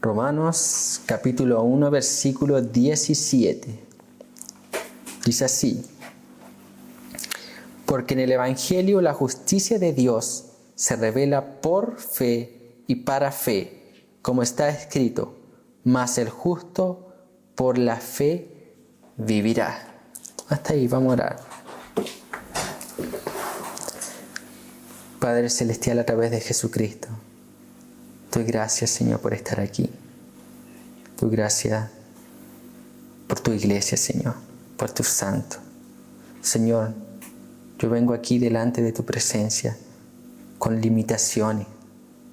Romanos capítulo 1, versículo 17. Dice así: porque en el Evangelio la justicia de Dios se revela por fe y para fe, como está escrito, mas el justo por la fe vivirá. Hasta ahí, vamos a orar. Padre Celestial, a través de Jesucristo, doy gracias, Señor, por estar aquí. Doy gracias por tu iglesia, Señor, por tus santos. Señor, yo vengo aquí delante de tu presencia con limitaciones.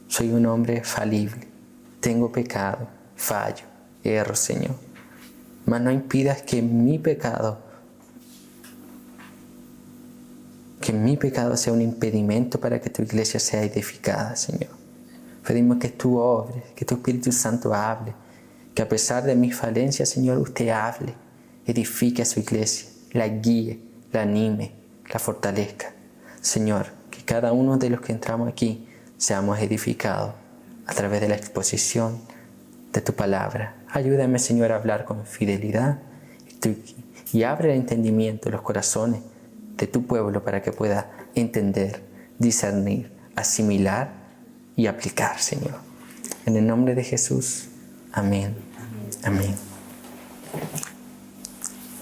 Soy un hombre falible. Tengo pecado, fallo, erro, Señor. Mas no impidas que mi pecado sea un impedimento para que tu iglesia sea edificada, Señor. Pedimos que tú obres, que tu Espíritu Santo hable, que a pesar de mis falencias, Señor, usted hable, edifique a su iglesia, la guíe, la anime, la fortalezca. Señor, que cada uno de los que entramos aquí seamos edificados a través de la exposición de tu palabra. Ayúdame, Señor, a hablar con fidelidad y abre el entendimiento, los corazones de tu pueblo para que pueda entender, discernir, asimilar y aplicar, Señor. En el nombre de Jesús. Amén. Amén.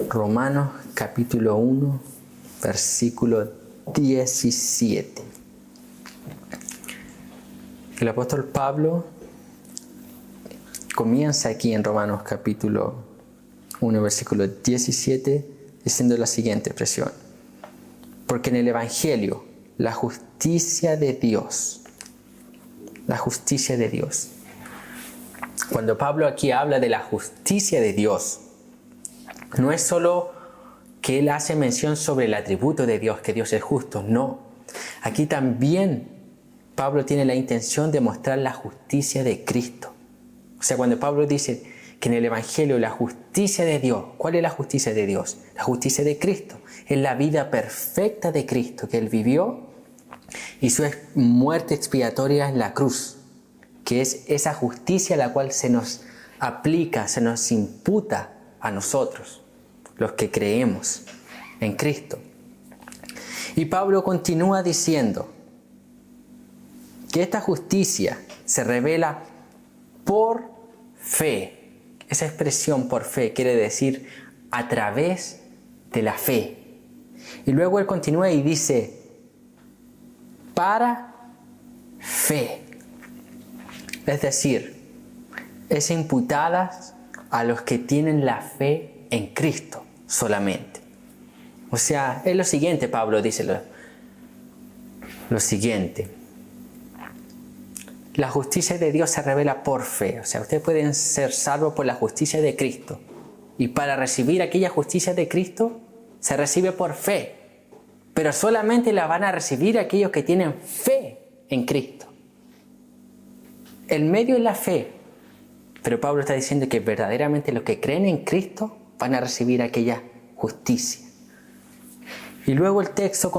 Romanos capítulo 1, versículo 17. El apóstol Pablo comienza aquí en Romanos capítulo 1, versículo 17, diciendo la siguiente expresión: porque en el Evangelio la justicia de Dios, cuando Pablo aquí habla de la justicia de Dios, no es solo que él hace mención sobre el atributo de Dios, que Dios es justo, no. Aquí también Pablo tiene la intención de mostrar la justicia de Cristo. O sea, cuando Pablo dice que en el Evangelio la justicia de Dios, ¿cuál es la justicia de Dios? La justicia de Cristo. Es la vida perfecta de Cristo que Él vivió y su muerte expiatoria en la cruz, que es esa justicia la cual se nos aplica, se nos imputa a nosotros, los que creemos en Cristo. Y Pablo continúa diciendo que esta justicia se revela por fe. Esa expresión por fe quiere decir a través de la fe. Y luego él continúa y dice, para fe. Es decir, es imputada a los que tienen la fe en Cristo solamente. O sea, es lo siguiente, Pablo dice lo siguiente. La justicia de Dios se revela por fe. O sea, ustedes pueden ser salvos por la justicia de Cristo. Y para recibir aquella justicia de Cristo, se recibe por fe. Pero solamente la van a recibir aquellos que tienen fe en Cristo. El medio es la fe. Pero Pablo está diciendo que verdaderamente los que creen en Cristo van a recibir aquella justicia. Y luego el texto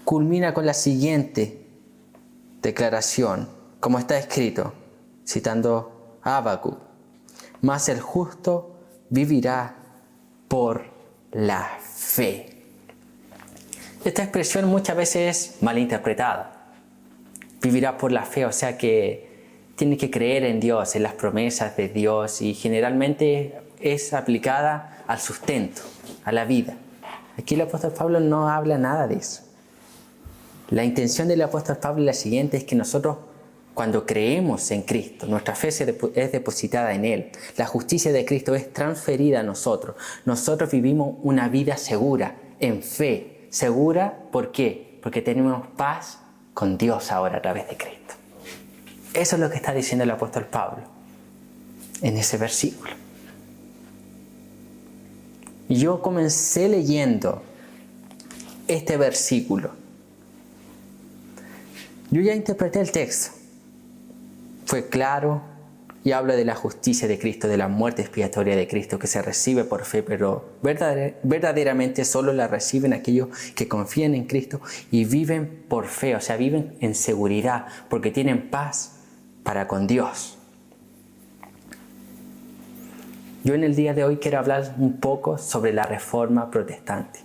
culmina con la siguiente declaración, como está escrito, citando a Habacuc: mas el justo vivirá por la fe. Esta expresión muchas veces es malinterpretada. Vivirá por la fe, o sea que tiene que creer en Dios, en las promesas de Dios, y generalmente es aplicada al sustento, a la vida. Aquí el apóstol Pablo no habla nada de eso. La intención del apóstol Pablo es la siguiente: es que nosotros, cuando creemos en Cristo, nuestra fe es depositada en Él. La justicia de Cristo es transferida a nosotros. Nosotros vivimos una vida segura, en fe. Segura, ¿por qué? Porque tenemos paz con Dios ahora a través de Cristo. Eso es lo que está diciendo el apóstol Pablo en ese versículo. Yo comencé leyendo este versículo. Yo ya interpreté el texto. Fue claro y habla de la justicia de Cristo, de la muerte expiatoria de Cristo que se recibe por fe, pero verdaderamente solo la reciben aquellos que confían en Cristo y viven por fe, o sea, viven en seguridad porque tienen paz para con Dios. Yo en el día de hoy quiero hablar un poco sobre la Reforma Protestante.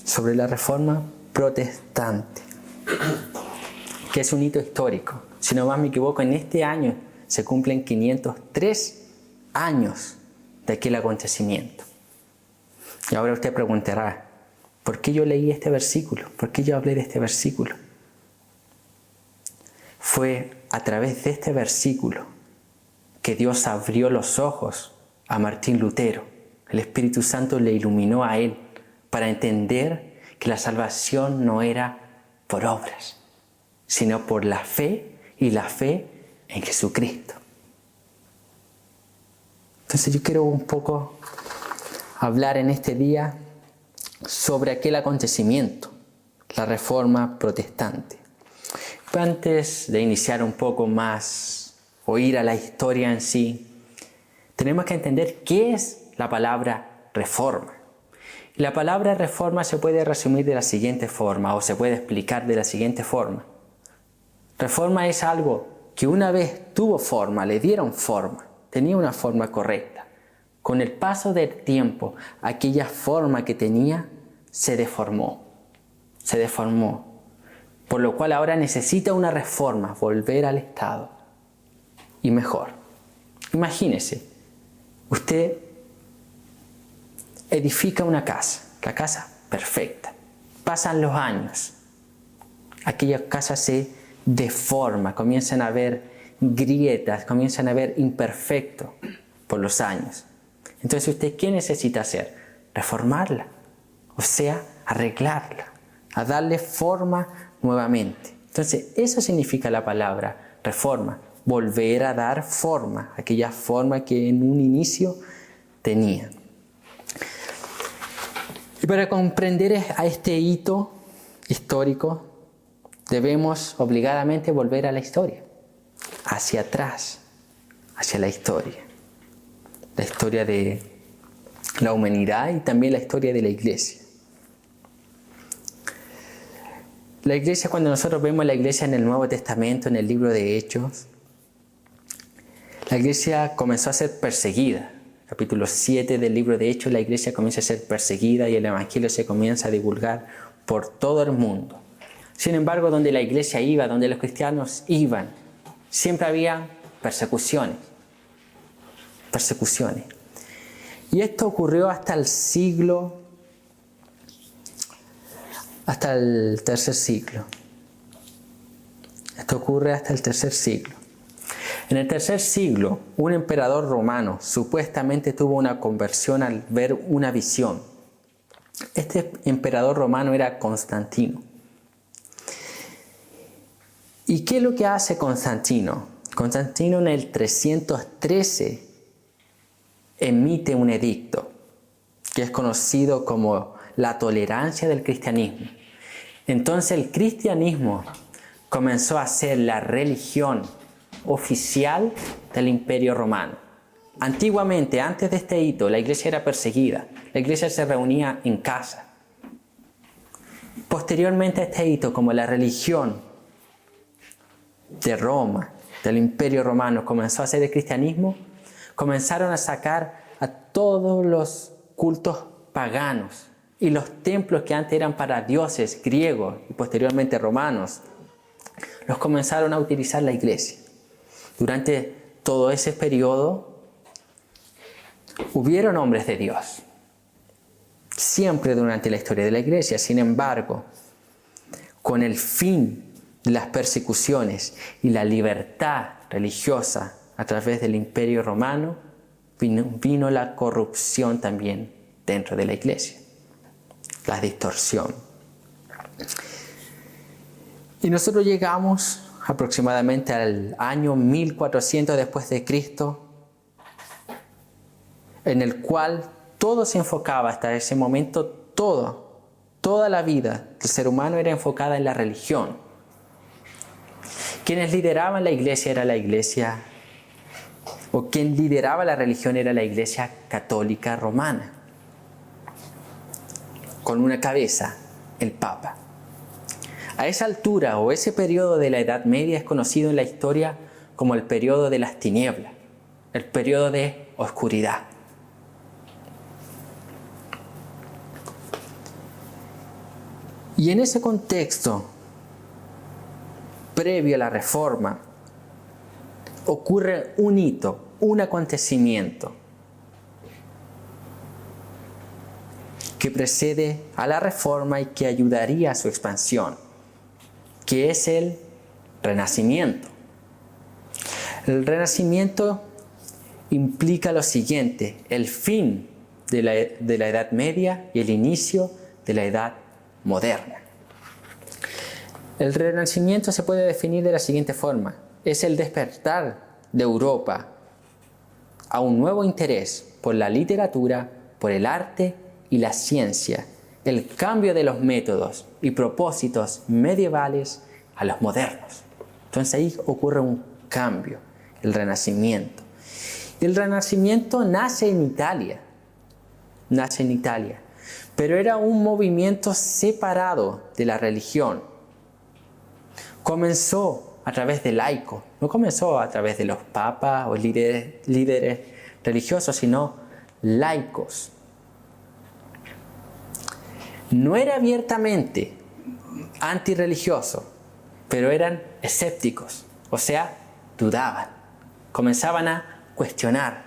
Sobre la Reforma Protestante, que es un hito histórico. Si no más me equivoco, en este año se cumplen 503 años de aquel acontecimiento. Y ahora usted preguntará, ¿por qué yo leí este versículo? ¿Por qué yo hablé de este versículo? Fue a través de este versículo que Dios abrió los ojos a Martín Lutero. El Espíritu Santo le iluminó a él para entender que la salvación no era por obras, sino por la fe y la fe en Jesucristo. Entonces yo quiero un poco hablar en este día sobre aquel acontecimiento, la Reforma Protestante. Pero antes de iniciar un poco más o ir a la historia en sí, tenemos que entender qué es la palabra reforma. Y la palabra reforma se puede resumir de la siguiente forma, o se puede explicar de la siguiente forma. Reforma es algo que una vez tuvo forma, le dieron forma, tenía una forma correcta. Con el paso del tiempo, aquella forma que tenía se deformó, por lo cual ahora necesita una reforma, volver al estado y mejor. Imagínese, usted edifica una casa, la casa perfecta. Pasan los años, aquella casa se deforma, comienzan a haber grietas, comienzan a haber imperfectos por los años. Entonces, ¿usted qué necesita hacer? Reformarla, o sea, arreglarla, a darle forma nuevamente. Entonces, eso significa la palabra reforma, volver a dar forma, aquella forma que en un inicio tenía. Y para comprender a este hito histórico, debemos obligadamente volver a la historia, hacia atrás, hacia la historia de la humanidad y también la historia de la iglesia. La iglesia, cuando nosotros vemos la iglesia en el Nuevo Testamento, en el libro de Hechos, la iglesia comenzó a ser perseguida. Capítulo 7 del libro de Hechos, la iglesia comienza a ser perseguida y el evangelio se comienza a divulgar por todo el mundo. Sin embargo, donde la iglesia iba, donde los cristianos iban, siempre había persecuciones. Y esto ocurrió hasta el tercer siglo. Esto ocurre hasta el tercer siglo. En el tercer siglo, un emperador romano supuestamente tuvo una conversión al ver una visión. Este emperador romano era Constantino. ¿Y qué es lo que hace Constantino? Constantino en el 313 emite un edicto que es conocido como la tolerancia del cristianismo. Entonces el cristianismo comenzó a ser la religión oficial del Imperio Romano. Antiguamente, antes de este hito, la iglesia era perseguida. La iglesia se reunía en casa. Posteriormente a este hito, como la religión de Roma, del Imperio Romano, comenzó a ser el cristianismo, comenzaron a sacar a todos los cultos paganos y los templos que antes eran para dioses griegos y posteriormente romanos, los comenzaron a utilizar la iglesia. Durante todo ese periodo hubieron hombres de Dios, siempre durante la historia de la iglesia. Sin embargo, con el fin de las persecuciones y la libertad religiosa a través del Imperio Romano, vino la corrupción también dentro de la iglesia, la distorsión. Y nosotros llegamos aproximadamente al año 1400 después de Cristo, en el cual todo se enfocaba hasta ese momento, toda la vida del ser humano era enfocada en la religión. Quienes lideraban la iglesia era la iglesia, o quien lideraba la religión era la iglesia católica romana, con una cabeza, el Papa. A esa altura o ese periodo de la Edad Media es conocido en la historia como el periodo de las tinieblas. el periodo de oscuridad. Y en ese contexto, previo a la Reforma, ocurre un hito, un acontecimiento que precede a la Reforma y que ayudaría a su expansión, que es el Renacimiento. El Renacimiento implica lo siguiente: el fin de la Edad Media y el inicio de la Edad Moderna. El Renacimiento se puede definir de la siguiente forma: es el despertar de Europa a un nuevo interés por la literatura, por el arte y la ciencia, el cambio de los métodos y propósitos medievales a los modernos. Entonces ahí ocurre un cambio, el Renacimiento. El Renacimiento nace en Italia, pero era un movimiento separado de la religión. Comenzó a través de laicos, no comenzó a través de los papas o líderes religiosos, sino laicos. No era abiertamente antirreligioso, pero eran escépticos, o sea, dudaban. Comenzaban a cuestionar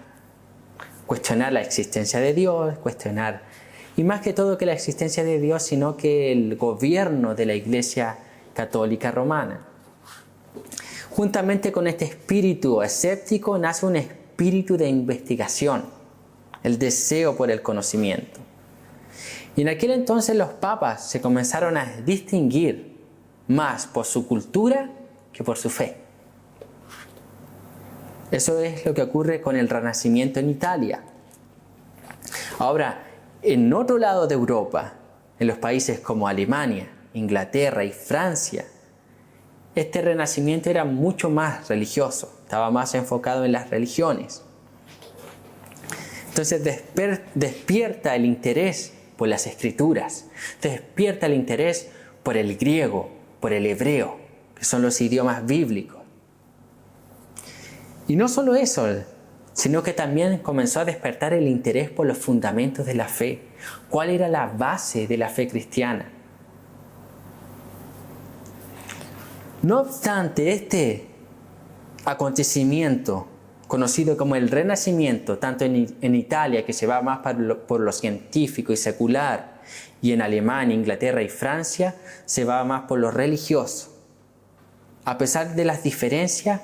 la existencia de Dios, y más que todo que la existencia de Dios, sino que el gobierno de la Iglesia Católica Romana. Juntamente con este espíritu escéptico nace un espíritu de investigación, el deseo por el conocimiento. Y en aquel entonces los papas se comenzaron a distinguir más por su cultura que por su fe. Eso es lo que ocurre con el Renacimiento en Italia. Ahora, en otro lado de Europa, en los países como Alemania, Inglaterra y Francia, este Renacimiento era mucho más religioso, estaba más enfocado en las religiones. Entonces despierta el interés por las escrituras, despierta el interés por el griego, por el hebreo, que son los idiomas bíblicos. Y no solo eso, sino que también comenzó a despertar el interés por los fundamentos de la fe. ¿Cuál era la base de la fe cristiana? No obstante, este acontecimiento, conocido como el Renacimiento, tanto en Italia, que se va más por lo científico y secular, y en Alemania, Inglaterra y Francia, se va más por lo religioso. A pesar de las diferencias,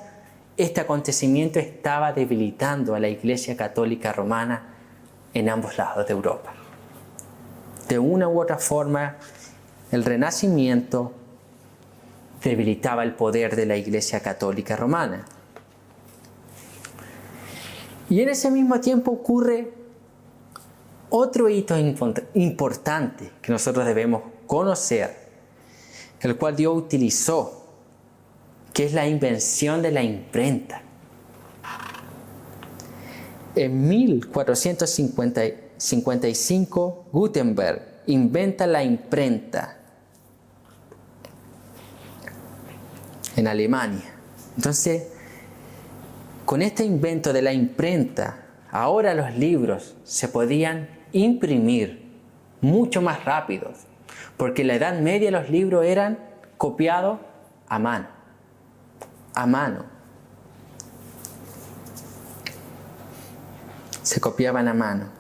este acontecimiento estaba debilitando a la Iglesia Católica Romana en ambos lados de Europa. De una u otra forma, el Renacimiento debilitaba el poder de la Iglesia Católica Romana. Y en ese mismo tiempo ocurre otro hito importante que nosotros debemos conocer, el cual Dios utilizó, que es la invención de la imprenta. En 1455, Gutenberg inventa la imprenta en Alemania. Entonces, con este invento de la imprenta, ahora los libros se podían imprimir mucho más rápido, porque en la Edad Media los libros eran copiados a mano. Se copiaban a mano.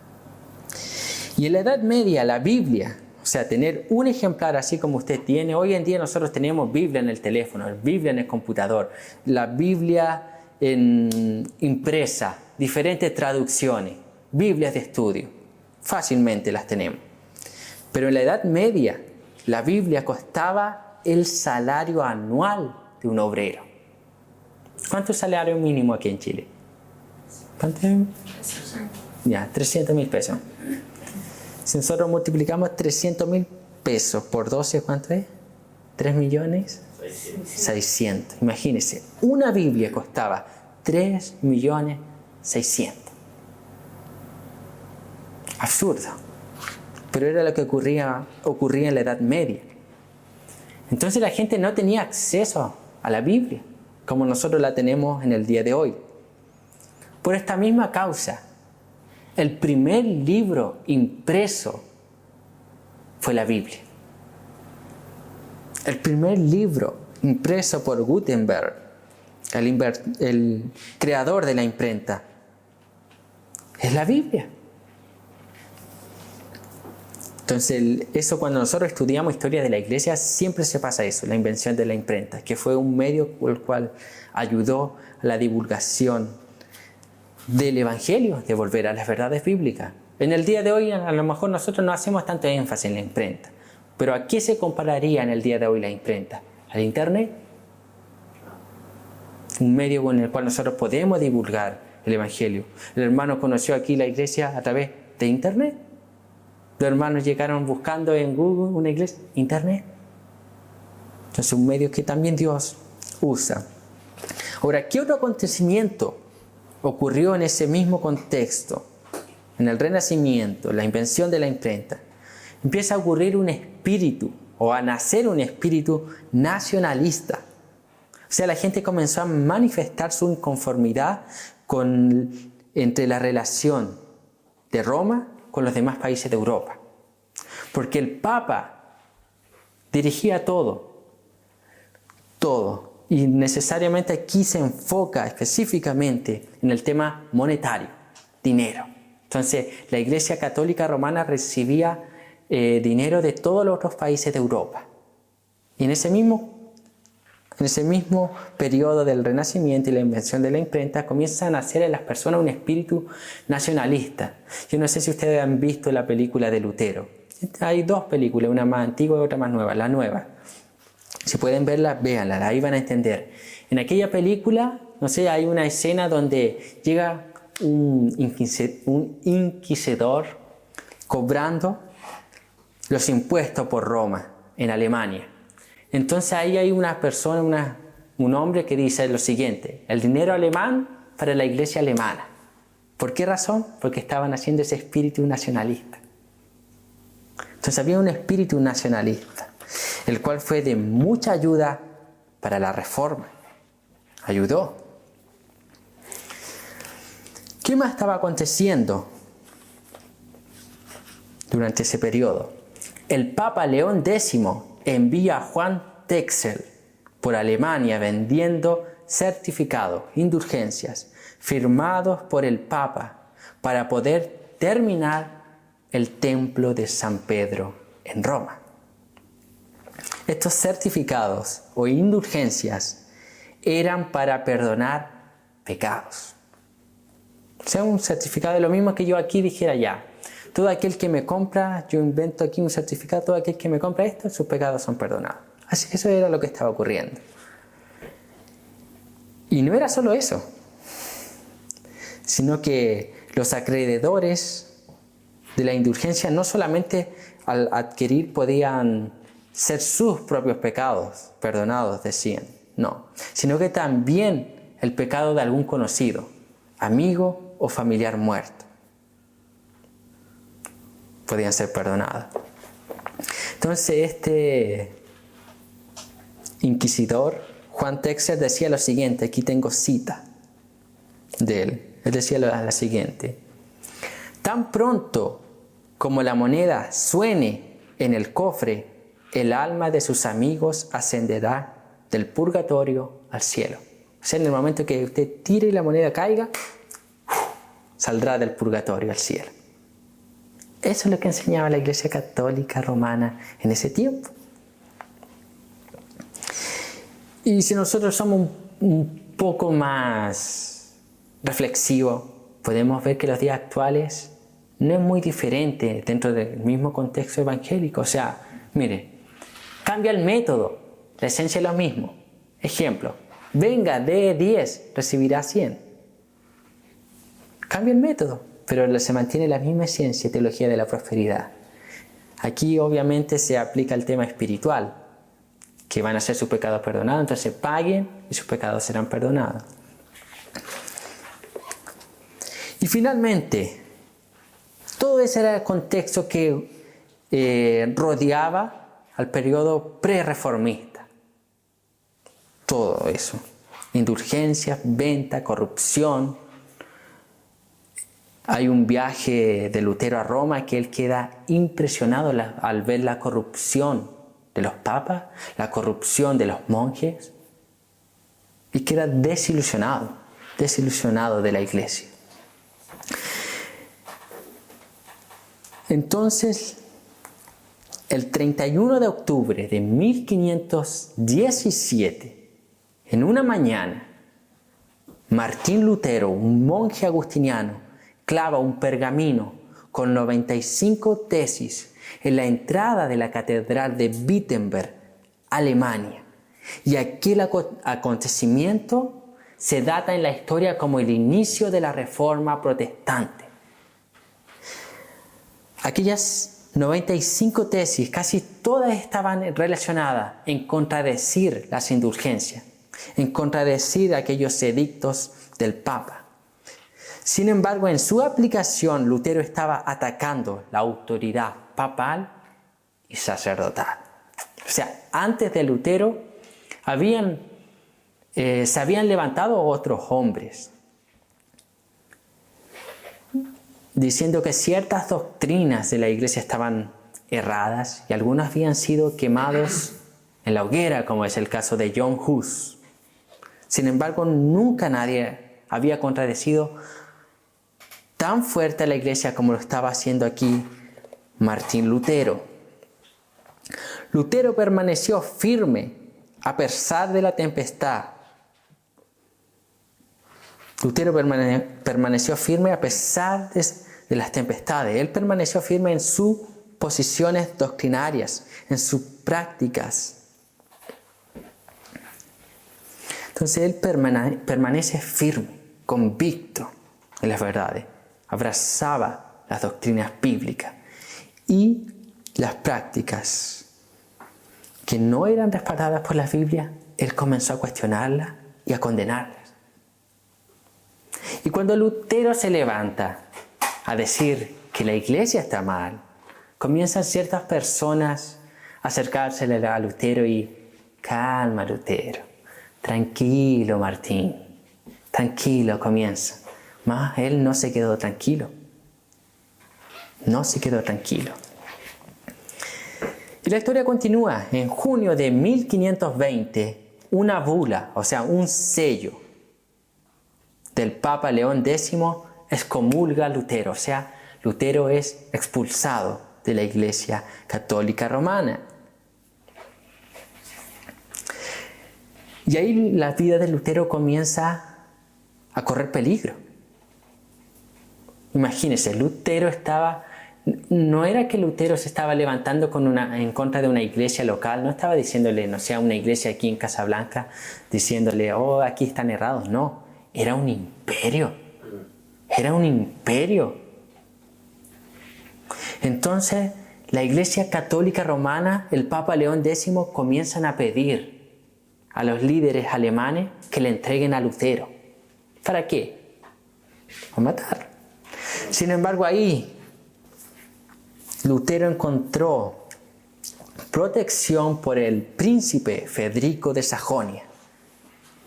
Y en la Edad Media la Biblia, o sea, tener un ejemplar así como usted tiene, hoy en día nosotros tenemos Biblia en el teléfono, Biblia en el computador, la Biblia impresa, diferentes traducciones, Biblias de estudio, fácilmente las tenemos. Pero en la Edad Media la Biblia costaba el salario anual de un obrero. ¿Cuánto es el salario mínimo aquí en Chile? ¿Cuánto es? Ya, 300.000 pesos. Si nosotros multiplicamos 300.000 pesos por 12, ¿cuánto es? 3.600.000. Imagínense, una Biblia costaba 3.600.000. Absurdo. Pero era lo que ocurría en la Edad Media. Entonces la gente no tenía acceso a la Biblia como nosotros la tenemos en el día de hoy. Por esta misma causa, el primer libro impreso fue la Biblia. El primer libro impreso por Gutenberg, el creador de la imprenta, es la Biblia. Entonces, eso cuando nosotros estudiamos historia de la iglesia, siempre se pasa eso, la invención de la imprenta, que fue un medio el cual ayudó a la divulgación del Evangelio, de volver a las verdades bíblicas. En el día de hoy, a lo mejor nosotros no hacemos tanto énfasis en la imprenta, pero ¿a qué se compararía en el día de hoy la imprenta? ¿Al Internet? Un medio con el cual nosotros podemos divulgar el Evangelio. El hermano conoció aquí la iglesia a través de Internet. Los hermanos llegaron buscando en Google una iglesia, Internet. Entonces, un medio que también Dios usa. Ahora, ¿qué otro acontecimiento ocurrió en ese mismo contexto? En el Renacimiento, la invención de la imprenta. Empieza a ocurrir un espíritu, o a nacer un espíritu nacionalista. O sea, la gente comenzó a manifestar su inconformidad entre la relación de Roma con los demás países de Europa. Porque el Papa dirigía todo. Y necesariamente aquí se enfoca específicamente en el tema monetario, dinero. Entonces, la Iglesia Católica Romana recibía dinero de todos los otros países de Europa. Y en ese mismo periodo del Renacimiento y la invención de la imprenta, comienza a nacer en las personas un espíritu nacionalista. Yo no sé si ustedes han visto la película de Lutero. Hay dos películas, una más antigua y otra más nueva. La nueva, si pueden verla, véanla, ahí van a entender. En aquella película, no sé, hay una escena donde llega un inquisidor cobrando los impuestos por Roma, en Alemania. Entonces ahí hay una persona, un hombre que dice lo siguiente: el dinero alemán para la iglesia alemana. ¿Por qué razón? Porque estaban haciendo ese espíritu nacionalista. Entonces había un espíritu nacionalista, el cual fue de mucha ayuda para la reforma. Ayudó. ¿Qué más estaba aconteciendo durante ese periodo? El Papa León X envía a Juan Texel por Alemania vendiendo certificados, indulgencias, firmados por el Papa para poder terminar el templo de San Pedro en Roma. Estos certificados o indulgencias eran para perdonar pecados. O sea, un certificado de lo mismo que yo aquí dijera ya. Todo aquel que me compra, yo invento aquí un certificado, todo aquel que me compra esto, sus pecados son perdonados. Así que eso era lo que estaba ocurriendo. Y no era solo eso, sino que los acreedores de la indulgencia no solamente al adquirir podían ser sus propios pecados perdonados, decían, no, sino que también el pecado de algún conocido, amigo o familiar muerto, podían ser perdonados. Entonces este inquisidor, Juan Texel, decía lo siguiente, aquí tengo cita de él. Él decía la siguiente: tan pronto como la moneda suene en el cofre, el alma de sus amigos ascenderá del purgatorio al cielo. O sea, en el momento que usted tire y la moneda caiga, saldrá del purgatorio al cielo. Eso es lo que enseñaba la Iglesia Católica Romana en ese tiempo. Y si nosotros somos un poco más reflexivos, podemos ver que los días actuales no es muy diferente dentro del mismo contexto evangélico. O sea, mire, cambia el método, la esencia es lo mismo. Ejemplo, venga, dé 10, recibirá 100. Cambia el método, pero se mantiene la misma esencia y teología de la prosperidad. Aquí obviamente se aplica el tema espiritual, que van a ser sus pecados perdonados, entonces paguen y sus pecados serán perdonados. Y finalmente, todo ese era el contexto que rodeaba al periodo pre-reformista. Todo eso, indulgencias, venta, corrupción, Hay un viaje de Lutero a Roma que él queda impresionado al ver la corrupción de los papas, la corrupción de los monjes, y queda desilusionado de la iglesia. Entonces, el 31 de octubre de 1517, en una mañana, Martín Lutero, un monje agustiniano, clava un pergamino con 95 tesis en la entrada de la catedral de Wittenberg, Alemania. Y aquel acontecimiento se data en la historia como el inicio de la Reforma Protestante. Aquellas 95 tesis, casi todas estaban relacionadas en contradecir las indulgencias, en contradecir aquellos edictos del Papa. Sin embargo, en su aplicación, Lutero estaba atacando la autoridad papal y sacerdotal. O sea, antes de Lutero se habían levantado otros hombres diciendo que ciertas doctrinas de la iglesia estaban erradas y algunos habían sido quemados en la hoguera, como es el caso de John Hus. Sin embargo, nunca nadie había contradecido tan fuerte a la iglesia como lo estaba haciendo aquí Martín Lutero. Lutero permaneció firme a pesar de la tempestad. Lutero permaneció firme a pesar de las tempestades. Él permaneció firme en sus posiciones doctrinarias, en sus prácticas. Entonces él permanece firme, convicto en las verdades. Abrazaba las doctrinas bíblicas y las prácticas que no eran respaldadas por la Biblia, él comenzó a cuestionarlas y a condenarlas. Y cuando Lutero se levanta a decir que la iglesia está mal, comienzan ciertas personas a acercársele a Lutero y calma Lutero, tranquilo Martín, tranquilo, comienza. Mas él no se quedó tranquilo. No se quedó tranquilo. Y la historia continúa. En junio de 1520, una bula, o sea, un sello del Papa León X excomulga a Lutero. O sea, Lutero es expulsado de la Iglesia Católica Romana. Y ahí la vida de Lutero comienza a correr peligro. Imagínense, Lutero no era que Lutero se estaba levantando en contra de una iglesia local, no estaba diciéndole, no sé, a una iglesia aquí en Casablanca, diciéndole, oh, aquí están errados. No, era un imperio. Era un imperio. Entonces, la Iglesia Católica Romana, el Papa León X, comienzan a pedir a los líderes alemanes que le entreguen a Lutero. ¿Para qué? A matar. Sin embargo, ahí Lutero encontró protección por el príncipe Federico de Sajonia,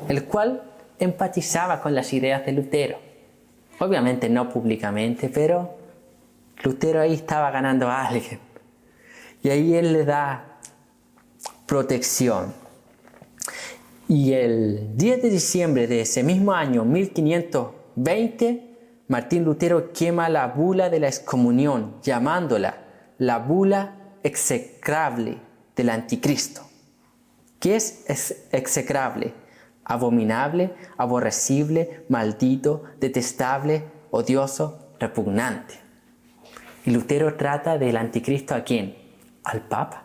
el cual empatizaba con las ideas de Lutero. Obviamente no públicamente, pero Lutero ahí estaba ganando a alguien. Y ahí él le da protección. Y el 10 de diciembre de ese mismo año, 1520, Martín Lutero quema la bula de la excomunión, llamándola la bula execrable del anticristo. ¿Qué es execrable? Abominable, aborrecible, maldito, detestable, odioso, repugnante. Y Lutero trata del anticristo ¿a quién? Al Papa.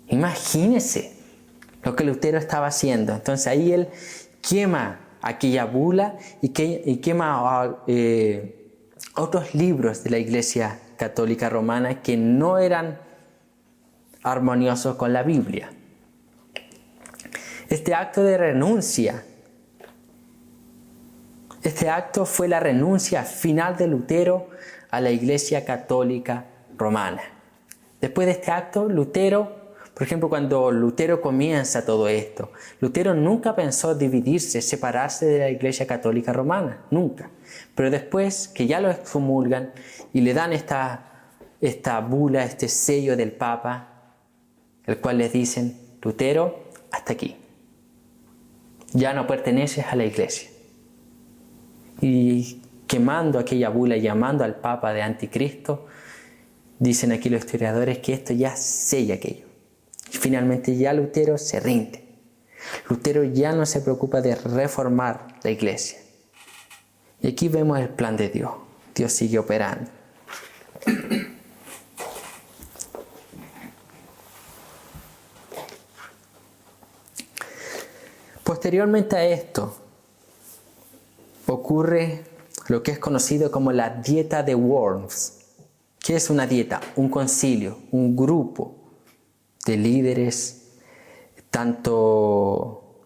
Imagínense lo que Lutero estaba haciendo. Entonces ahí él quema aquella bula y quema otros libros de la Iglesia Católica Romana que no eran armoniosos con la Biblia. Este acto de renuncia, este acto fue la renuncia final de Lutero a la Iglesia Católica Romana. Después de este acto, Lutero Por ejemplo, cuando Lutero comienza todo esto, Lutero nunca pensó dividirse, separarse de la Iglesia Católica Romana, nunca. Pero después que ya lo excomulgan y le dan esta bula, este sello del Papa, el cual les dicen: Lutero, hasta aquí. Ya no perteneces a la Iglesia. Y quemando aquella bula, llamando al Papa de anticristo, dicen aquí los historiadores que esto ya sella aquello. Y finalmente ya Lutero se rinde. Lutero ya no se preocupa de reformar la Iglesia. Y aquí vemos el plan de Dios. Dios sigue operando. Posteriormente a esto, ocurre lo que es conocido como la dieta de Worms. ¿Qué es una dieta? Un concilio, un grupo de líderes, tanto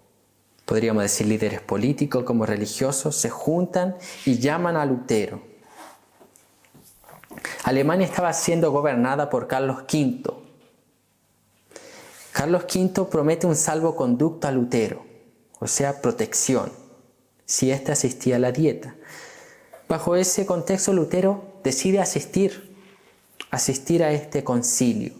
podríamos decir líderes políticos como religiosos, se juntan y llaman a Lutero. Alemania estaba siendo gobernada por Carlos V. Carlos V promete un salvoconducto a Lutero, o sea, protección, si éste asistía a la dieta. Bajo ese contexto, Lutero decide asistir a este concilio.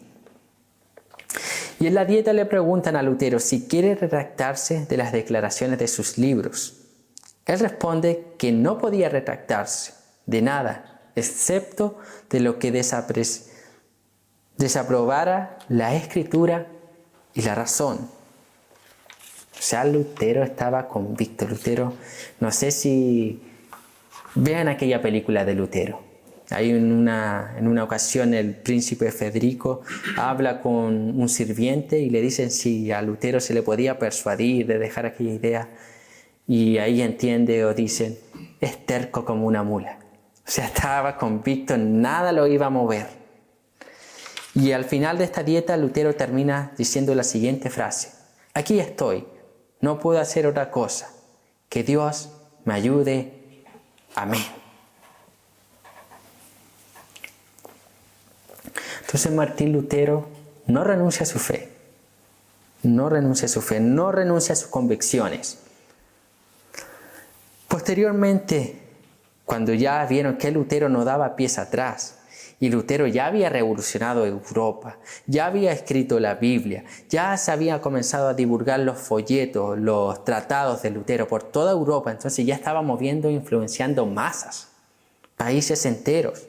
Y en la dieta le preguntan a Lutero si quiere retractarse de las declaraciones de sus libros. Él responde que no podía retractarse de nada, excepto de lo que desaprobara la Escritura y la razón. O sea, Lutero estaba convicto. Lutero, no sé si vean aquella película de Lutero. Hay en una ocasión el príncipe Federico habla con un sirviente y le dicen si a Lutero se le podía persuadir de dejar aquella idea. Y ahí entiende o dicen: es terco como una mula. O sea, estaba convicto, nada lo iba a mover. Y al final de esta dieta, Lutero termina diciendo la siguiente frase: aquí estoy, no puedo hacer otra cosa, que Dios me ayude. Amén. Entonces Martín Lutero no renuncia a su fe, no renuncia a sus convicciones. Posteriormente, cuando ya vieron que Lutero no daba pies atrás, y Lutero ya había revolucionado Europa, ya había escrito la Biblia, ya se había comenzado a divulgar los folletos, los tratados de Lutero por toda Europa, entonces ya estaba moviendo e influenciando masas, países enteros.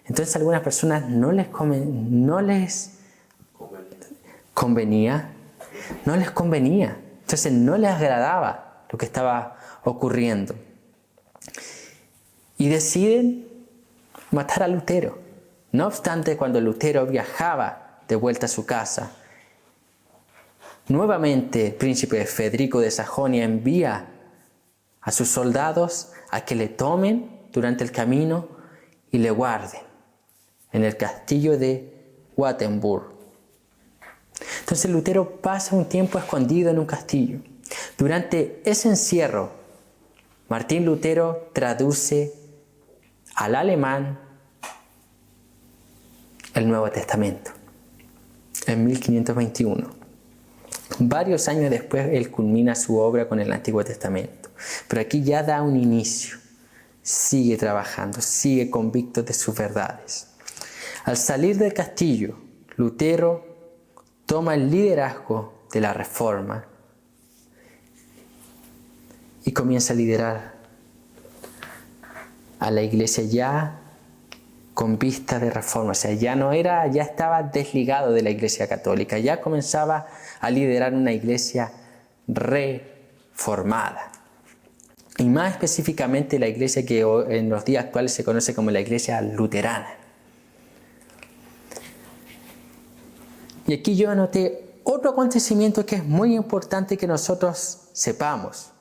Entonces a algunas personas no les convenía, entonces no les agradaba lo que estaba ocurriendo. Y deciden matar a Lutero. No obstante, cuando Lutero viajaba de vuelta a su casa, nuevamente el príncipe Federico de Sajonia envía a sus soldados a que le tomen durante el camino y le guarden en el castillo de Wittenberg. Entonces Lutero pasa un tiempo escondido en un castillo. Durante ese encierro, Martín Lutero traduce al alemán el Nuevo Testamento en 1521. Varios años después él culmina su obra con el Antiguo Testamento, pero aquí ya da un inicio. Sigue trabajando, sigue convicto de sus verdades. Al salir del castillo, Lutero toma el liderazgo de la Reforma y comienza a liderar a la iglesia ya con vista de reforma. O sea, ya estaba desligado de la Iglesia Católica, ya comenzaba a liderar una iglesia reformada. Y más específicamente la iglesia que en los días actuales se conoce como la iglesia luterana. Y aquí yo anoté otro acontecimiento que es muy importante que nosotros sepamos.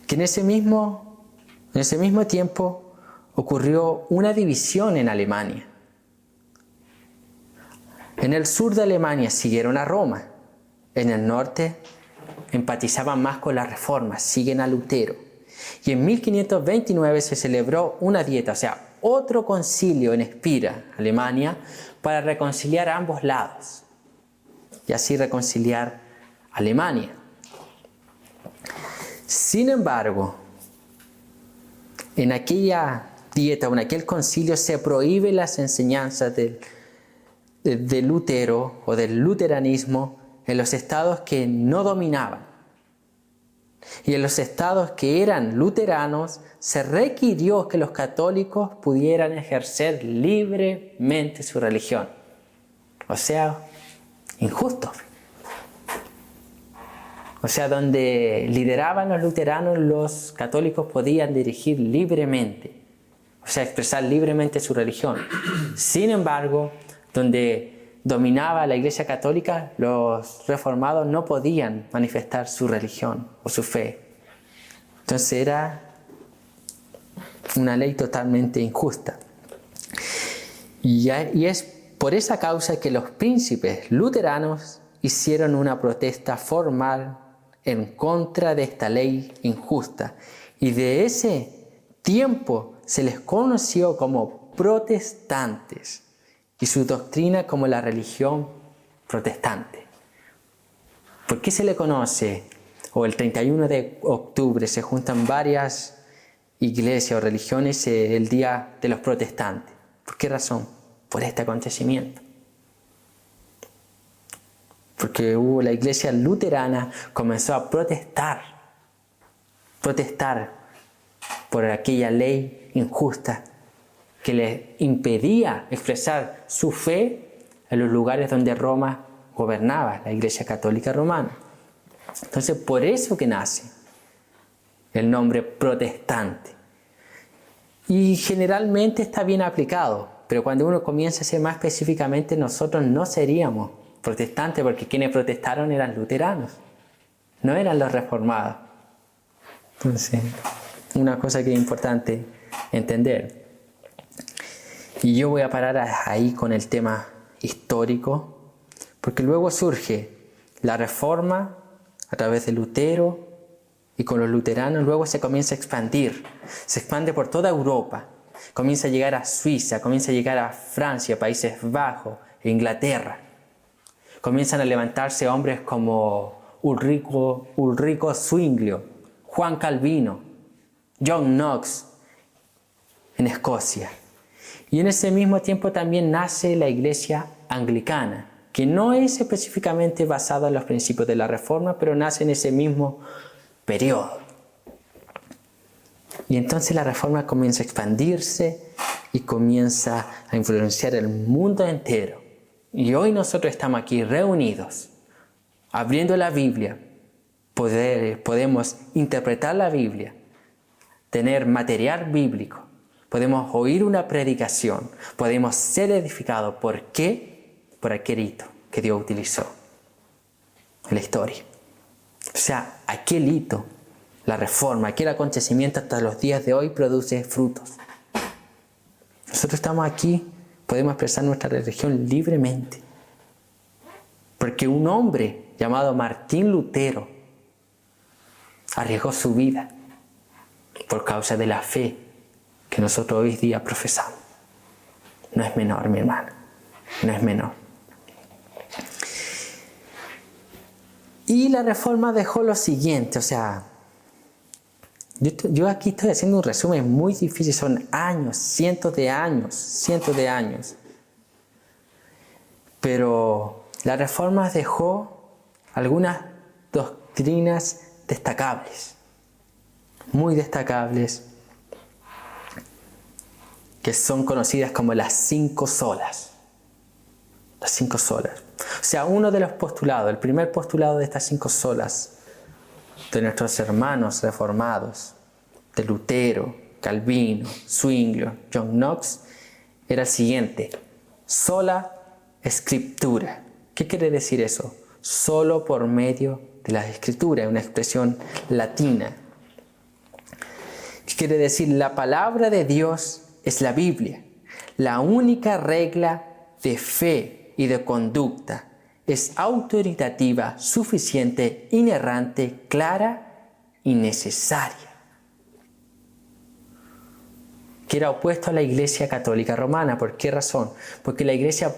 Que en ese mismo tiempo ocurrió una división en Alemania. En el sur de Alemania siguieron a Roma. En el norte empatizaban más con la Reforma, siguen a Lutero. Y en 1529 se celebró una dieta, o sea, otro concilio en Spira, Alemania, para reconciliar a ambos lados y así reconciliar Alemania. Sin embargo, en aquella dieta o en aquel concilio se prohíben las enseñanzas de Lutero o del luteranismo en los estados que no dominaban. Y en los estados que eran luteranos se requirió que los católicos pudieran ejercer libremente su religión. O sea, injusto. O sea, donde lideraban los luteranos, los católicos podían dirigir libremente, o sea, expresar libremente su religión. Sin embargo, donde dominaba la Iglesia Católica, los reformados no podían manifestar su religión o su fe. Entonces era una ley totalmente injusta. Y es por esa causa que los príncipes luteranos hicieron una protesta formal en contra de esta ley injusta. Y de ese tiempo se les conoció como protestantes y su doctrina como la religión protestante. ¿Por qué se le conoce? O el 31 de octubre se juntan varias iglesias o religiones el Día de los Protestantes. ¿Por qué razón? Por este acontecimiento. Porque la iglesia luterana comenzó a protestar por aquella ley injusta que les impedía expresar su fe en los lugares donde Roma gobernaba, la Iglesia Católica Romana. Entonces, por eso que nace el nombre protestante. Y generalmente está bien aplicado, pero cuando uno comienza a ser más específicamente, nosotros no seríamos protestantes, porque quienes protestaron eran luteranos, no eran los reformados. Entonces, una cosa que es importante entender. Y yo voy a parar ahí con el tema histórico, porque luego surge la Reforma a través de Lutero y con los luteranos luego se comienza a expandir. Se expande por toda Europa, comienza a llegar a Suiza, comienza a llegar a Francia, Países Bajos e Inglaterra. Comienzan a levantarse hombres como Ulrico Zwinglio, Juan Calvino, John Knox en Escocia. Y en ese mismo tiempo también nace la Iglesia Anglicana, que no es específicamente basada en los principios de la Reforma, pero nace en ese mismo periodo. Y entonces la Reforma comienza a expandirse y comienza a influenciar el mundo entero. Y hoy nosotros estamos aquí reunidos, abriendo la Biblia, podemos interpretar la Biblia, tener material bíblico, podemos oír una predicación, podemos ser edificados. ¿Por qué? Por aquel hito que Dios utilizó en la historia. O sea, aquel hito, la Reforma, aquel acontecimiento hasta los días de hoy produce frutos. Nosotros estamos aquí, podemos expresar nuestra religión libremente. Porque un hombre llamado Martín Lutero arriesgó su vida por causa de la fe que nosotros hoy día profesamos. No es menor, mi hermano, no es menor. Y la Reforma dejó lo siguiente, o sea, yo aquí estoy haciendo un resumen muy difícil, son años, cientos de años. Pero la Reforma dejó algunas doctrinas destacables, muy destacables, que son conocidas como las 5 solas. Las 5 solas. O sea, uno de los postulados, el primer postulado de estas 5 solas, de nuestros hermanos reformados, de Lutero, Calvino, Zwinglio, John Knox, era el siguiente: sola escritura. ¿Qué quiere decir eso? Solo por medio de las escrituras, una expresión latina. ¿Qué quiere decir? La palabra de Dios es la Biblia. La única regla de fe y de conducta es autoritativa, suficiente, inerrante, clara y necesaria. que era opuesto a la Iglesia Católica Romana. ¿Por qué razón? Porque la Iglesia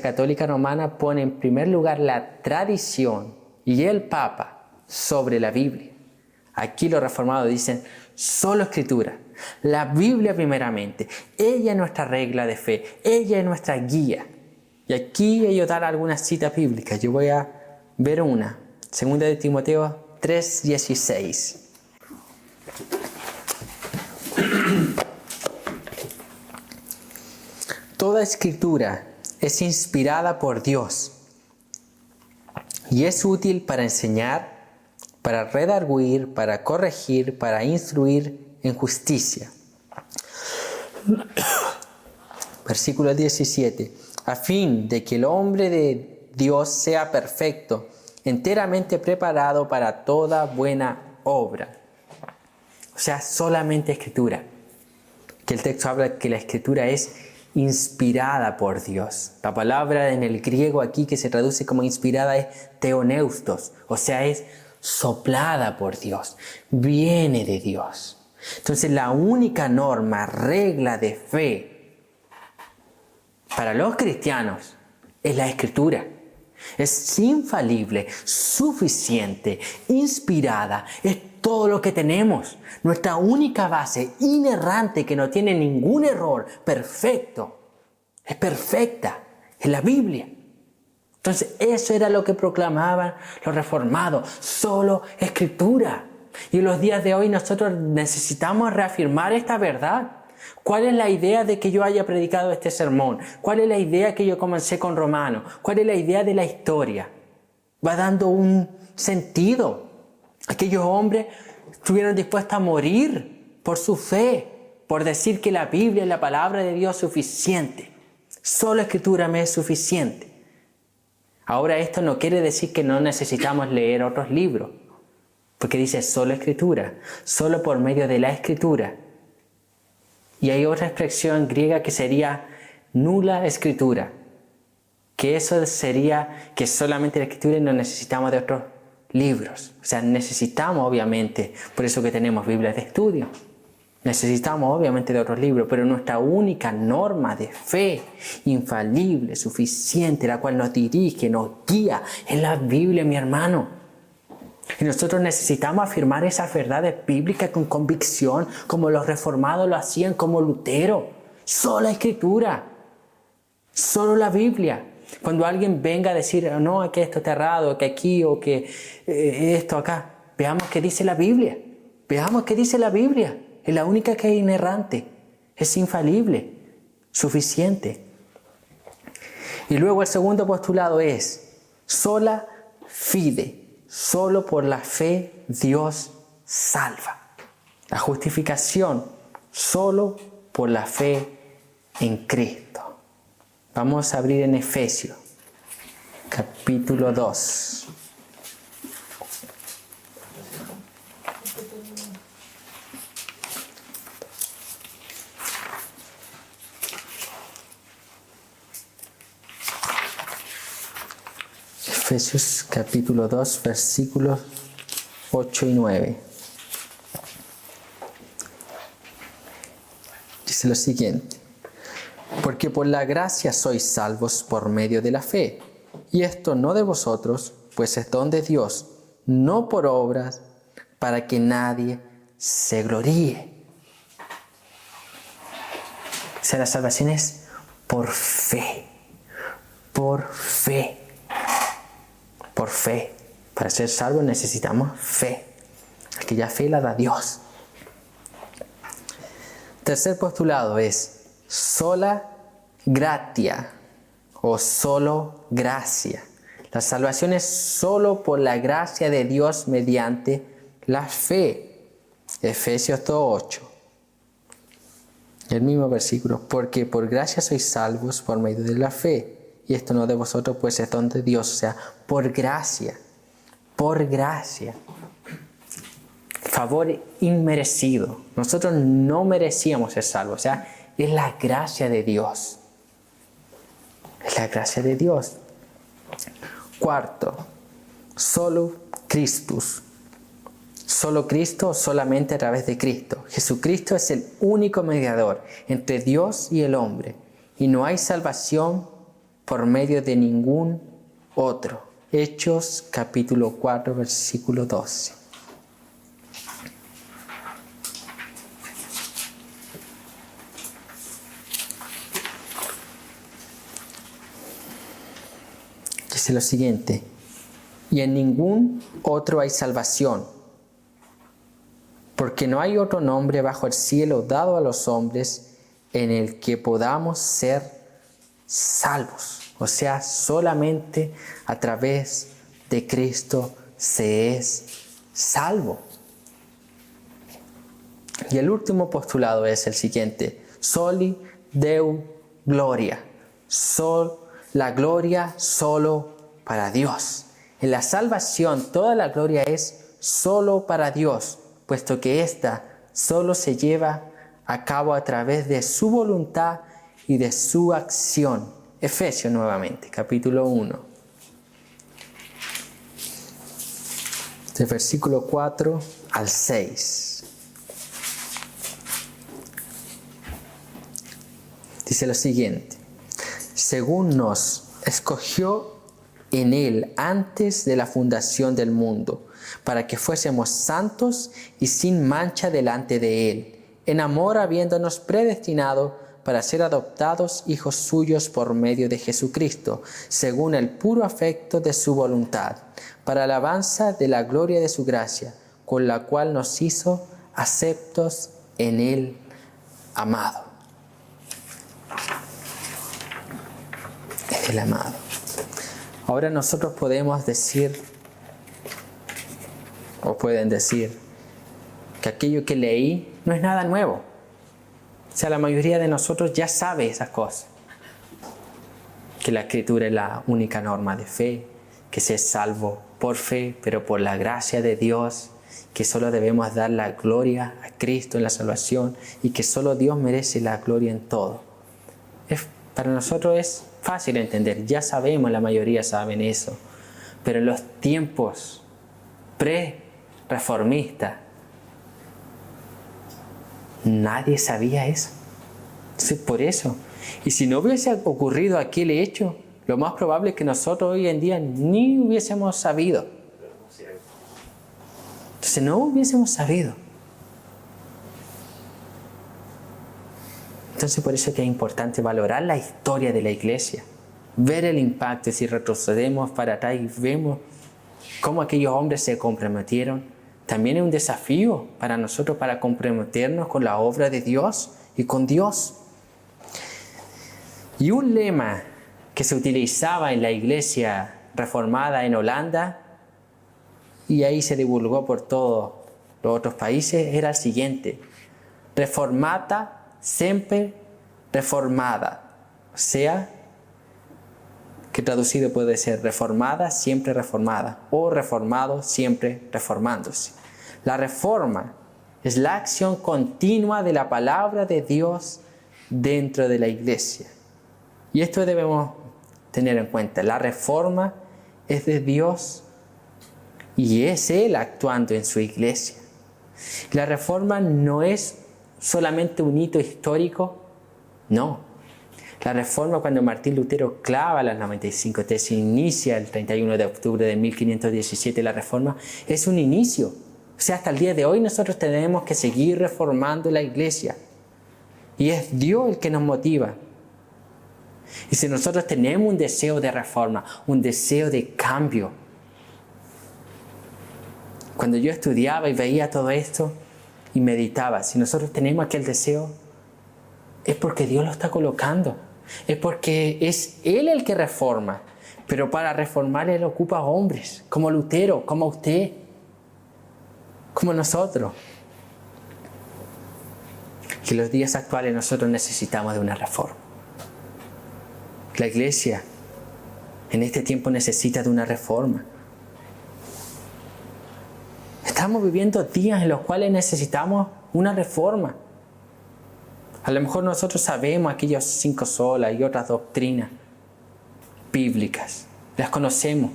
Católica Romana pone en primer lugar la tradición y el Papa sobre la Biblia. Aquí los reformados dicen solo Escritura, la Biblia primeramente. Ella es nuestra regla de fe, ella es nuestra guía. Y aquí ellos dan algunas citas bíblicas. Yo voy a ver una. 2 de Timoteo 3:16. Toda escritura es inspirada por Dios y es útil para enseñar, para redarguir, para corregir, para instruir en justicia. Versículo 17. A fin de que el hombre de Dios sea perfecto, enteramente preparado para toda buena obra. O sea, solamente escritura. Que el texto habla que la escritura es inspirada por Dios. La palabra en el griego aquí que se traduce como inspirada es theoneustos, o sea, es soplada por Dios, viene de Dios. Entonces la única norma, regla de fe para los cristianos es la escritura. Es infalible, suficiente, inspirada, es todo lo que tenemos. Nuestra única base, inerrante, que no tiene ningún error, perfecto, es perfecta, es la Biblia. Entonces eso era lo que proclamaban los reformados, solo escritura. Y en los días de hoy nosotros necesitamos reafirmar esta verdad. ¿Cuál es la idea de que yo haya predicado este sermón? ¿Cuál es la idea que yo comencé con Romanos? ¿Cuál es la idea de la historia? Va dando un sentido. Aquellos hombres estuvieron dispuestos a morir por su fe, por decir que la Biblia es la palabra de Dios suficiente. Solo escritura me es suficiente. Ahora esto no quiere decir que no necesitamos leer otros libros, porque dice solo escritura, solo por medio de la escritura. Y hay otra expresión griega que sería nula escritura, que eso sería que solamente la escritura y no necesitamos de otros libros. O sea, necesitamos obviamente, por eso que tenemos Biblias de estudio, necesitamos obviamente de otros libros, pero nuestra única norma de fe, infalible, suficiente, la cual nos dirige, nos guía, es la Biblia, mi hermano. Y nosotros necesitamos afirmar esas verdades bíblicas con convicción, como los reformados lo hacían, como Lutero. Solo la escritura, solo la Biblia. Cuando alguien venga a decir, no, que esto está errado, que aquí o que esto acá, veamos qué dice la Biblia. Veamos qué dice la Biblia. Es la única que es inerrante, es infalible, suficiente. Y luego el segundo postulado es sola fide. Solo por la fe Dios salva. La justificación solo por la fe en Cristo. Vamos a abrir en Efesios, capítulo 2. Efesios capítulo 2, versículos 8 y 9. Dice lo siguiente: porque por la gracia sois salvos por medio de la fe, y esto no de vosotros, pues es don de Dios, no por obras, para que nadie se gloríe. O sea, la salvación es por fe, por fe. Por fe. Para ser salvos necesitamos fe. Aquella fe la da Dios. Tercer postulado es sola gratia o solo gracia. La salvación es solo por la gracia de Dios mediante la fe. Efesios 2:8. El mismo versículo. Porque por gracia sois salvos por medio de la fe. Y esto no de vosotros, pues es don de Dios. O sea, por gracia. Por gracia. Favor inmerecido. Nosotros no merecíamos ser salvos. O sea, es la gracia de Dios. Es la gracia de Dios. Cuarto, solo Christus. Solo Cristo o solamente a través de Cristo. Jesucristo es el único mediador entre Dios y el hombre. Y no hay salvación por medio de ningún otro. Hechos capítulo 4, versículo 12. Dice lo siguiente: y en ningún otro hay salvación, porque no hay otro nombre bajo el cielo dado a los hombres en el que podamos ser salvos. O sea, solamente a través de Cristo se es salvo. Y el último postulado es el siguiente: soli Deo gloria. La gloria solo para Dios. En la salvación toda la gloria es solo para Dios, puesto que ésta solo se lleva a cabo a través de su voluntad y de su acción. Efesios nuevamente, capítulo 1. Del versículo 4 al 6. Dice lo siguiente: según nos escogió en Él antes de la fundación del mundo, para que fuésemos santos y sin mancha delante de Él, en amor habiéndonos predestinado para ser adoptados hijos suyos por medio de Jesucristo, según el puro afecto de su voluntad, para alabanza de la gloria de su gracia, con la cual nos hizo aceptos en Él amado. En el amado. Ahora nosotros podemos decir, o pueden decir, que aquello que leí no es nada nuevo. O sea, la mayoría de nosotros ya sabe esas cosas. Que la Escritura es la única norma de fe, que se es salvo por fe, pero por la gracia de Dios, que solo debemos dar la gloria a Cristo en la salvación y que solo Dios merece la gloria en todo. Para nosotros es fácil entender, ya sabemos, la mayoría saben eso, pero en los tiempos pre-reformistas nadie sabía eso. Entonces, por eso, y si no hubiese ocurrido aquel hecho, lo más probable es que nosotros hoy en día ni hubiésemos sabido. Entonces no hubiésemos sabido. Entonces por eso es que es importante valorar la historia de la iglesia, ver el impacto. Si retrocedemos para atrás y vemos cómo aquellos hombres se comprometieron, también es un desafío para nosotros para comprometernos con la obra de Dios y con Dios. Y un lema que se utilizaba en la iglesia reformada en Holanda, y ahí se divulgó por todos los otros países, era el siguiente: reformata sempre reformada. O sea, que traducido puede ser reformada, siempre reformada, o reformado, siempre reformándose. La reforma es la acción continua de la palabra de Dios dentro de la iglesia. Y esto debemos tener en cuenta. La reforma es de Dios y es Él actuando en su iglesia. La reforma no es solamente un hito histórico, no. La reforma, cuando Martín Lutero clava las 95 tesis, inicia el 31 de octubre de 1517, la reforma es un inicio. O sea, hasta el día de hoy nosotros tenemos que seguir reformando la iglesia. Y es Dios el que nos motiva. Y si nosotros tenemos un deseo de reforma, un deseo de cambio. Cuando yo estudiaba y veía todo esto y meditaba, si nosotros tenemos aquel deseo, es porque Dios lo está colocando. Es porque es Él el que reforma. Pero para reformar Él ocupa hombres, como Lutero, como usted, como nosotros. Que en los días actuales nosotros necesitamos de una reforma. La iglesia en este tiempo necesita de una reforma. Estamos viviendo días en los cuales necesitamos una reforma. A lo mejor nosotros sabemos aquellas 5 solas y otras doctrinas bíblicas. Las conocemos.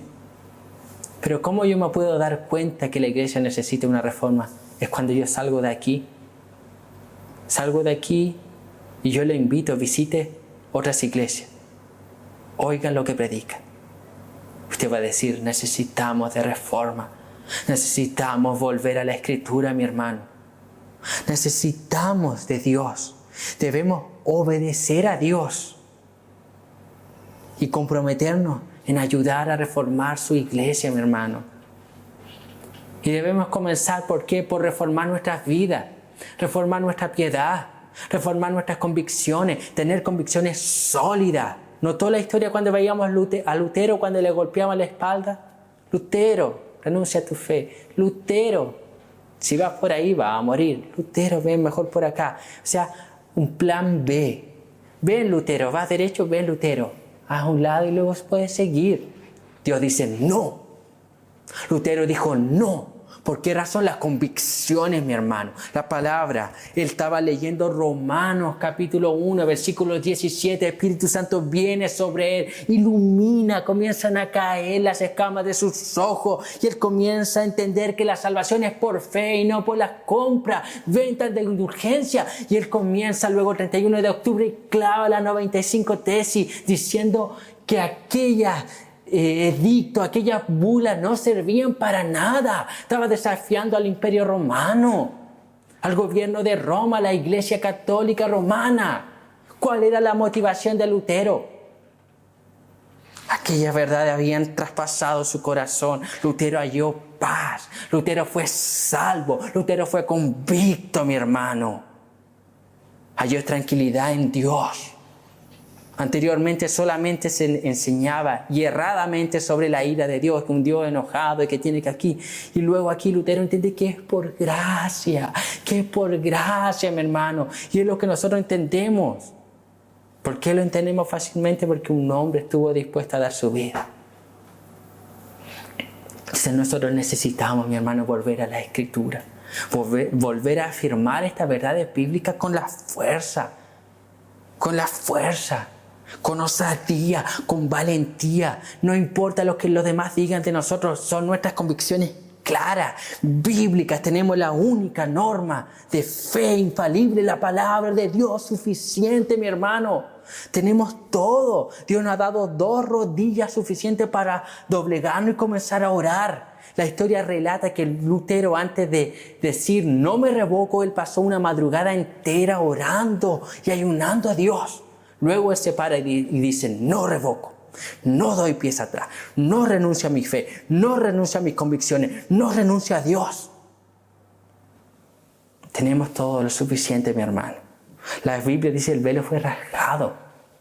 Pero ¿cómo yo me puedo dar cuenta que la iglesia necesita una reforma? Es cuando yo salgo de aquí. Salgo de aquí y yo le invito, visite otras iglesias. Oigan lo que predican. Usted va a decir, necesitamos de reforma. Necesitamos volver a la Escritura, mi hermano. Necesitamos de Dios. Debemos obedecer a Dios y comprometernos en ayudar a reformar su iglesia, mi hermano. Y debemos comenzar, ¿por qué? Por reformar nuestras vidas, reformar nuestra piedad, reformar nuestras convicciones, tener convicciones sólidas. ¿Notó la historia cuando veíamos a Lutero cuando le golpeaban la espalda? Lutero, renuncia a tu fe. Lutero, si vas por ahí vas a morir. Lutero, ven mejor por acá. O sea, un plan B. Ven Lutero, vas derecho, ven Lutero. Haz a un lado y luego puedes seguir. Dios dice no. Lutero dijo no. ¿Por qué razón? Las convicciones, mi hermano. La palabra. Él estaba leyendo Romanos capítulo 1, versículo 17. El Espíritu Santo viene sobre él, ilumina, comienzan a caer las escamas de sus ojos. Y él comienza a entender que la salvación es por fe y no por las compras, ventas de indulgencia. Y él comienza luego el 31 de octubre y clava la 95 tesis diciendo que aquellas edicto, aquellas bulas no servían para nada. Estaba desafiando al Imperio Romano, al gobierno de Roma, la Iglesia Católica Romana. ¿Cuál era la motivación de Lutero? Aquellas verdades habían traspasado su corazón. Lutero halló paz. Lutero fue salvo. Lutero fue convicto, mi hermano. Halló tranquilidad en Dios. Anteriormente solamente se enseñaba y erradamente sobre la ira de Dios, un Dios enojado y que tiene que aquí. Y luego aquí Lutero entiende que es por gracia, mi hermano. Y es lo que nosotros entendemos. ¿Por qué lo entendemos fácilmente? Porque un hombre estuvo dispuesto a dar su vida. Entonces nosotros necesitamos, mi hermano, volver a la Escritura. Volver a afirmar estas verdades bíblicas con la fuerza. Con osadía, con valentía. No importa lo que los demás digan de nosotros, son nuestras convicciones claras, bíblicas. Tenemos la única norma de fe infalible, la palabra de Dios suficiente, mi hermano. Tenemos todo. Dios nos ha dado 2 rodillas suficientes para doblegarnos y comenzar a orar. La historia relata que Lutero, antes de decir no me revoco, él pasó una madrugada entera orando y ayunando a Dios. Luego él se para y dice, no revoco, no doy pies atrás, no renuncio a mi fe, no renuncio a mis convicciones, no renuncio a Dios. Tenemos todo lo suficiente, mi hermano. La Biblia dice el velo fue rasgado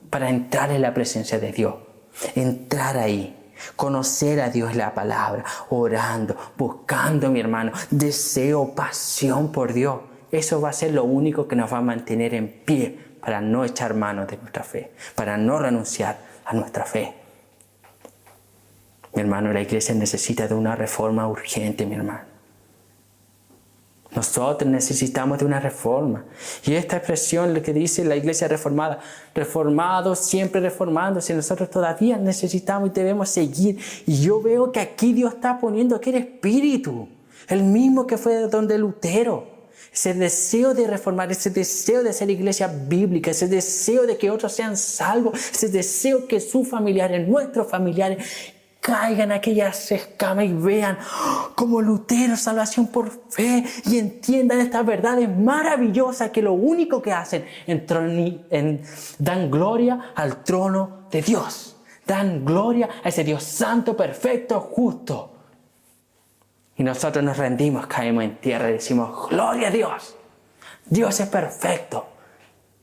para entrar en la presencia de Dios, entrar ahí. Conocer a Dios, la palabra, orando, buscando, mi hermano, deseo, pasión por Dios. Eso va a ser lo único que nos va a mantener en pie para no echar mano de nuestra fe, para no renunciar a nuestra fe. Mi hermano, la iglesia necesita de una reforma urgente, mi hermano. Nosotros necesitamos de una reforma. Y esta expresión, lo que dice la iglesia reformada, reformados, siempre reformándose, nosotros todavía necesitamos y debemos seguir. Y yo veo que aquí Dios está poniendo aquel espíritu, el mismo que fue donde Lutero. Ese deseo de reformar, ese deseo de ser iglesia bíblica, ese deseo de que otros sean salvos, ese deseo que sus familiares, nuestros familiares, caigan aquellas escamas y vean como Lutero, salvación por fe, y entiendan estas verdades maravillosas que lo único que hacen dan gloria al trono de Dios. Dan gloria a ese Dios santo, perfecto, justo. Y nosotros nos rendimos, caemos en tierra y decimos, gloria a Dios. Dios es perfecto.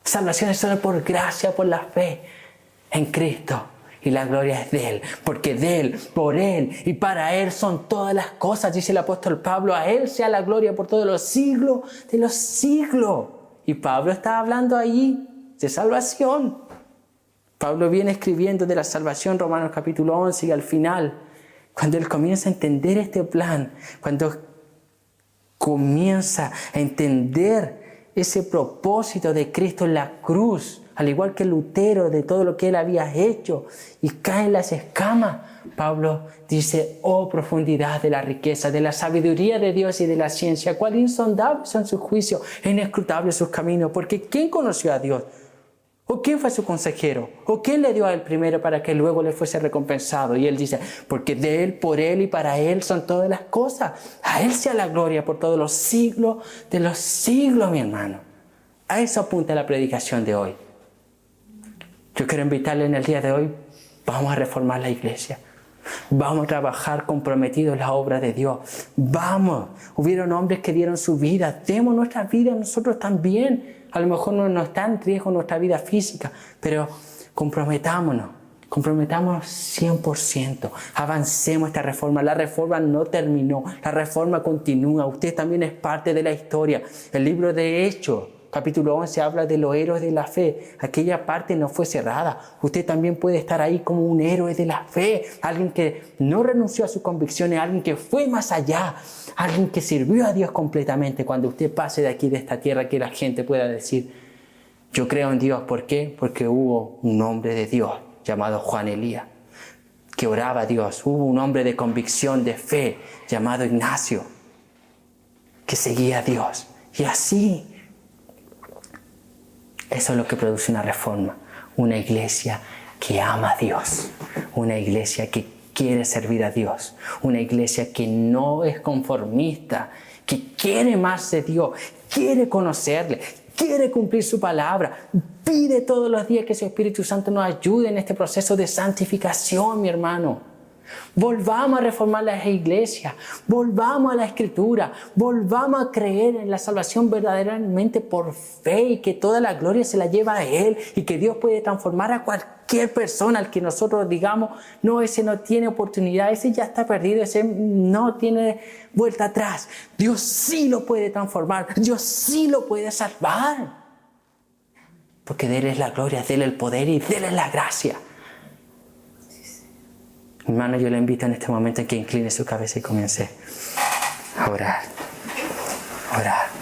Salvación es solo por gracia, por la fe en Cristo. Y la gloria es de Él, porque de Él, por Él y para Él son todas las cosas, dice el apóstol Pablo. A Él sea la gloria por todos los siglos de los siglos. Y Pablo está hablando ahí de salvación. Pablo viene escribiendo de la salvación, Romanos capítulo 11, y al final, cuando él comienza a entender este plan, cuando comienza a entender ese propósito de Cristo en la cruz, al igual que Lutero, de todo lo que él había hecho, y caen las escamas. Pablo dice, oh profundidad de la riqueza, de la sabiduría de Dios y de la ciencia, cuán insondables son sus juicios, inescrutables sus caminos, porque ¿quién conoció a Dios? ¿O quién fue su consejero? ¿O quién le dio a él primero para que luego le fuese recompensado? Y él dice, porque de él, por él y para él son todas las cosas. A él sea la gloria por todos los siglos de los siglos, mi hermano. A eso apunta la predicación de hoy. Yo quiero invitarle en el día de hoy, vamos a reformar la iglesia. Vamos a trabajar comprometidos en la obra de Dios. Vamos. Hubieron hombres que dieron su vida. Demos nuestra vida nosotros también. A lo mejor no está en riesgo nuestra vida física, pero comprometámonos 100%. Avancemos esta reforma. La reforma no terminó, la reforma continúa. Usted también es parte de la historia. El libro de Hechos, capítulo 11, habla de los héroes de la fe. Aquella parte no fue cerrada. Usted también puede estar ahí como un héroe de la fe. Alguien que no renunció a sus convicciones, alguien que fue más allá. Alguien que sirvió a Dios completamente. Cuando usted pase de aquí, de esta tierra, que la gente pueda decir, yo creo en Dios. ¿Por qué? Porque hubo un hombre de Dios llamado Juan Elías, que oraba a Dios. Hubo un hombre de convicción, de fe, llamado Ignacio, que seguía a Dios. Y así, eso es lo que produce una reforma. Una iglesia que ama a Dios. Una iglesia que quiere servir a Dios. Una iglesia que no es conformista, que quiere más de Dios, quiere conocerle, quiere cumplir su palabra. Pide todos los días que su Espíritu Santo nos ayude en este proceso de santificación, mi hermano. Volvamos a reformar las iglesias, volvamos a la Escritura, volvamos a creer en la salvación verdaderamente por fe y que toda la gloria se la lleva a Él y que Dios puede transformar a cualquier persona al que nosotros digamos, no, ese no tiene oportunidad, ese ya está perdido, ese no tiene vuelta atrás. Dios sí lo puede transformar, Dios sí lo puede salvar. Porque de Él es la gloria, de Él el poder y de Él es la gracia. Hermano, yo le invito en este momento a que incline su cabeza y comience a orar. Orar.